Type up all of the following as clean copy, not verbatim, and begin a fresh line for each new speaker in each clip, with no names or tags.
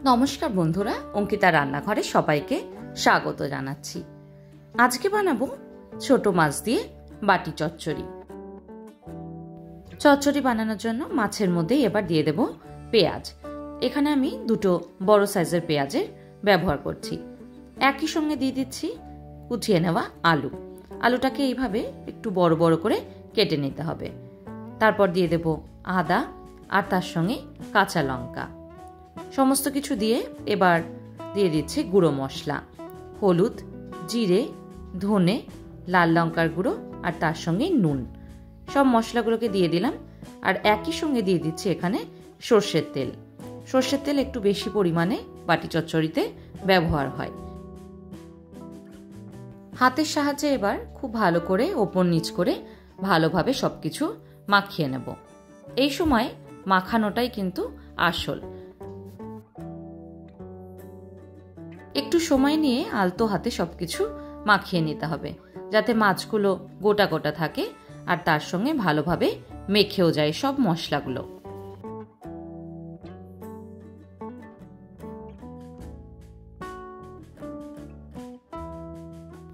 নমস্কার বন্ধুরা, অঙ্কিতা রান্নাঘরে সবাইকে স্বাগত জানাচ্ছি। আজকে বানাবো ছোট মাছ দিয়ে বাটি চচ্চড়ি। চচ্চড়ি বানানোর জন্য মাছের মধ্যে এবার দিয়ে দেব পেঁয়াজ। এখানে আমি দুটো বড় সাইজের পেঁয়াজের ব্যবহার করছি। একই সঙ্গে দিয়ে দিচ্ছি কুচিয়ে নেওয়া আলু। আলুটাকে এইভাবে একটু বড় বড় করে কেটে নিতে হবে। তারপর দিয়ে দেব আদা আর তার সঙ্গে কাঁচা লঙ্কা। সমস্ত কিছু দিয়ে এবার দিয়ে দিচ্ছি গুঁড়ো মশলা, হলুদ, জিরে, ধনে, লাল লঙ্কার গুঁড়ো আর তার সঙ্গে নুন। সব মশলাগুলোকে দিয়ে দিলাম। আর একই সঙ্গে দিয়ে দিচ্ছি এখানে সর্ষের তেল। সর্ষের তেল একটু বেশি পরিমাণে বাটি চচ্চড়িতে ব্যবহার হয়। হাতের সাহায্যে এবার খুব ভালো করে ওপর নিচ করে ভালোভাবে সবকিছু মাখিয়ে নেব। এই সময় মাখানোটাই কিন্তু আসল। একটু সময় নিয়ে আলতো হাতে সবকিছু মাখিয়ে নিতে হবে, যাতে মাছগুলো গোটা গোটা থাকে আর তার সঙ্গে ভালোভাবে মেখেও যায় সব মশলাগুলো।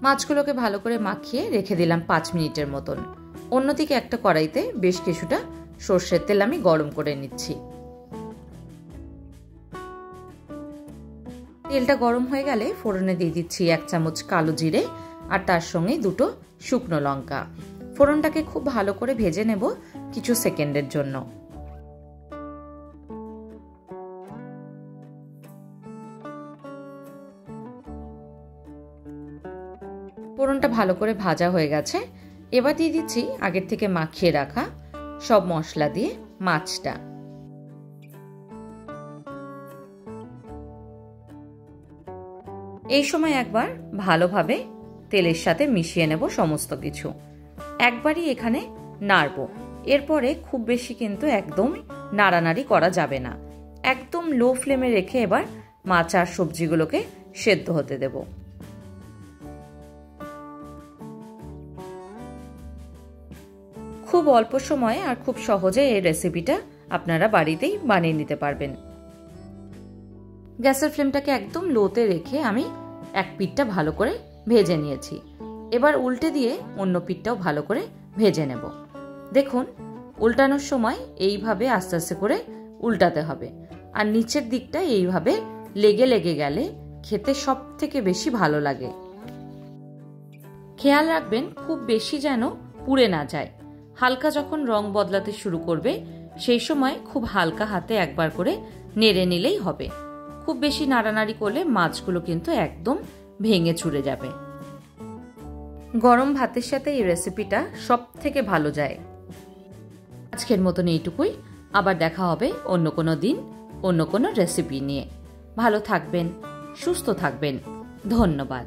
মাছগুলোকে ভালো করে মাখিয়ে রেখে দিলাম 5 মিনিটের মতন। অন্যদিকে একটা কড়াইতে বেশ কিছুটা সর্ষের তেল আমি গরম করে নিচ্ছি। তেলটা গরম হয়ে গেলে ফোড়নে দিয়ে দিচ্ছি 1 চামচ কালো জিরে আর তার সঙ্গে দুটো শুকনো লঙ্কা। ফোড়নটাকে খুব ভালো করে ভেজে নেব কিছু সেকেন্ডের জন্য। ফোড়নটা ভালো করে ভাজা হয়ে গেছে। এবার দিয়ে দিচ্ছি আগের থেকে মাখিয়ে রাখা সব মশলা দিয়ে মাছটা। এই সময় একবার ভালোভাবে তেলের সাথে মিশিয়ে নেব সমস্ত কিছু। একবারই এখানে নাড়ব। এরপরে খুব বেশি কিন্তু একদম নাড়ানাড়ি করা যাবে না। একদম লো ফ্লেমে রেখে এবার মাছ আর সবজিগুলোকে সেদ্ধ হতে দেব। খুব অল্প সময়ে আর খুব সহজে এই রেসিপিটা আপনারা বাড়িতেই বানিয়ে নিতে পারবেন। গ্যাসের ফ্লেমটাকে একদম লোতে রেখে আমি এক পিঠটা ভালো করে ভেজে নিয়েছি। এবার উল্টে দিয়ে অন্য পিঠটাও ভালো করে ভেজে নেব। দেখুন, উল্টানোর সময় এইভাবে আস্তে আস্তে করে উল্টাতে হবে। আর নিচের দিকটা এইভাবে লেগে লেগে গেলে খেতে সব থেকে বেশি ভালো লাগে। খেয়াল রাখবেন খুব বেশি যেন পুড়ে না যায়। হালকা যখন রং বদলাতে শুরু করবে সেই সময় খুব হালকা হাতে একবার করে নেড়ে নিলেই হবে। খুব বেশি নাড়ানাড়ি করলে মাছগুলো কিন্তু একদম ভেঙে চুরে যাবে। গরম ভাতের সাথে এই রেসিপিটা সব থেকে ভালো যায়। আজকের মতন এইটুকুই। আবার দেখা হবে অন্য কোনো দিন অন্য কোনো রেসিপি নিয়ে। ভালো থাকবেন, সুস্থ থাকবেন। ধন্যবাদ।